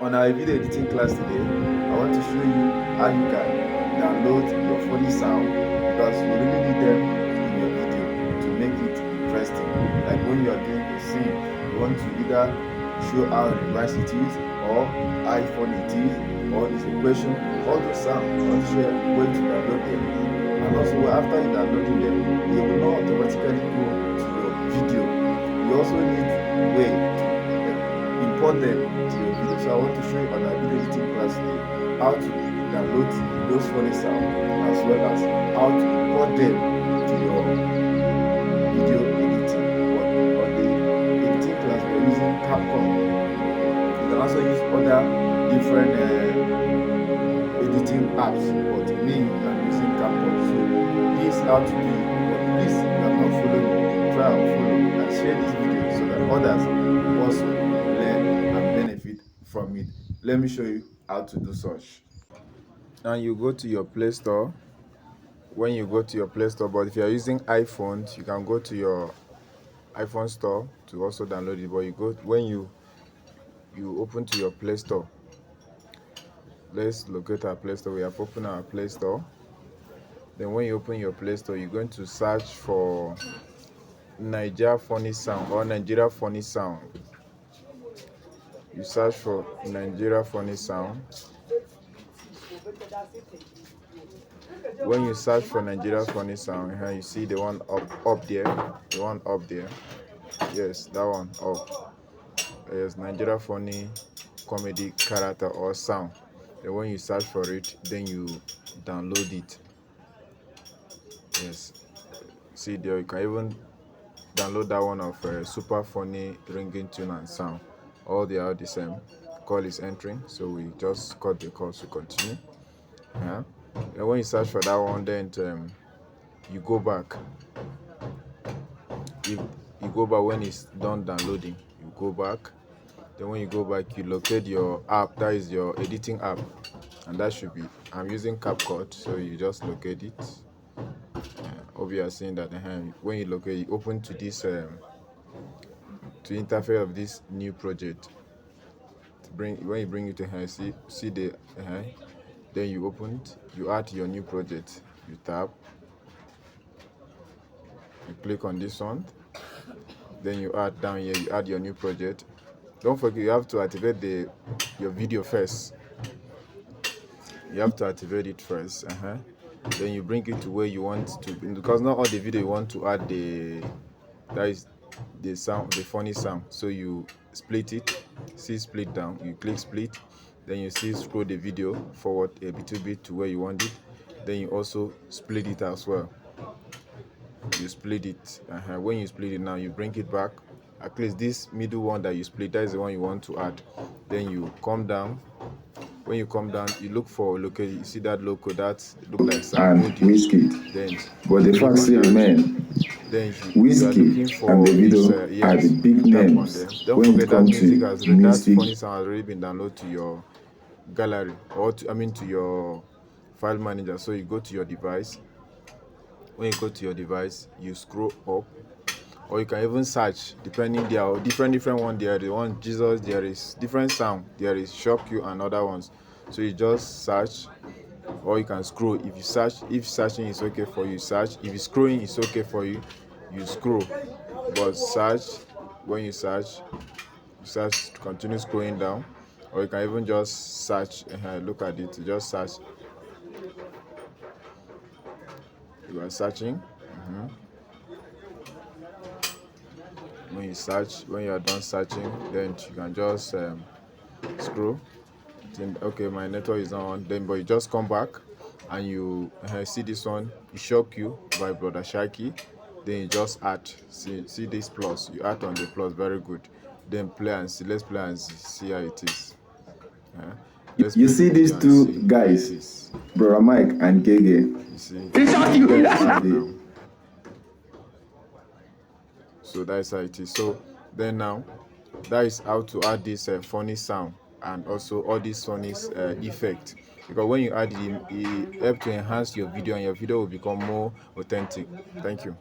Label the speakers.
Speaker 1: On our video editing class today, I want to show you how you can download your funny sound, because you really need them in your video to make it interesting. Like when you are doing a scene, you want to either show how nice it is, or how funny it is, or it's a question. All those sounds, you want to show where to download them. And also, after you downloading them, they will not automatically go to your video. You also need a way to import them to your video. So I want to show you on our video editing class today how to download those funny sounds, as well as how to import them to your video editing. But on the editing class, we're using Capcom. You can also use other different editing apps, but me, I'm using Capcom. So this is how to do it. But please, if you are not following, try and follow and share this video so that others will also learn and benefit from it. Let me show you how to do such. Now you go to your Play Store. When you go to your Play Store, but if you are using iPhones, you can go to your iPhone store to also download it. But you go when you open to your Play Store. Let's locate our Play Store. We have opened our Play Store. Then when you open your Play Store, you're going to search for Nigeria Funny Sound or Nigeria Funny Sound. You search for Nigeria Funny Sound. When you search for Nigeria Funny Sound, here you see the one up there, the one up there. Yes, that one up. Yes, Nigeria Funny Comedy Character or Sound. Then when you search for it, then you download it. Yes, see there, you can even download that one of super funny ringing tune and sound. All they are the same. Call is entering, so we just cut the call to continue. Yeah. And when you search for that one, then you go back. If you go back when it's done downloading, you go back. Then when you go back, you locate your app, that is your editing app, and that should be, I'm using CapCut, so you just locate it. Hope you are seeing that. When you locate, you open to this to interface of this new project. When you bring it to here, see the then you open it, you add your new project, you tap, you click on this one, then you add down here, you add your new project. Don't forget, you have to activate your video first. You have to activate it first. Then you bring it to where you want to, because not all the video you want to add that is the sound, the funny sound. So you split it, see split down, you click split, then you see scroll the video forward a little bit to where you want it, then you also split it as well. You split it. When you split it, now you bring it back. At least this middle one that you split, that is the one you want to add. Then you come down. When you come down, you look for local. You see that logo that look like some
Speaker 2: and whiskey.
Speaker 1: Then,
Speaker 2: but the fact still remain.
Speaker 1: Then
Speaker 2: Whiskey and the video are the big names.
Speaker 1: Don't
Speaker 2: when
Speaker 1: forget
Speaker 2: it
Speaker 1: that
Speaker 2: comes
Speaker 1: music
Speaker 2: to
Speaker 1: has
Speaker 2: music,
Speaker 1: that funny sound has already been downloaded to your gallery, or to your file manager. So you go to your device. When you go to your device, you scroll up, or you can even search, depending, there are different one. There is one Jesus, there is different sound, there is shock you and other ones. So you just search, or you can scroll. If you search, if searching is okay for you, search. If scrolling is okay for you, you scroll. But search, when you search to continue scrolling down, or you can even just search. Look at it, just search. You are searching. When you search, when you are done searching, then you can just scroll. Okay, my network is not on. Then, but you just come back and you see this one, "It Shock You" by Brother Shaki. Then you just add. See this plus. You add on the plus. Very good. Then play and see. Let's play and see how it is.
Speaker 2: You see these two guys, Brother Mike and Gege.
Speaker 1: You see.
Speaker 2: You.
Speaker 1: So that's how it is. So then now, that is how to add this funny sound and also all these funny effect. Because when you add it, it helps to enhance your video, and your video will become more authentic. Thank you.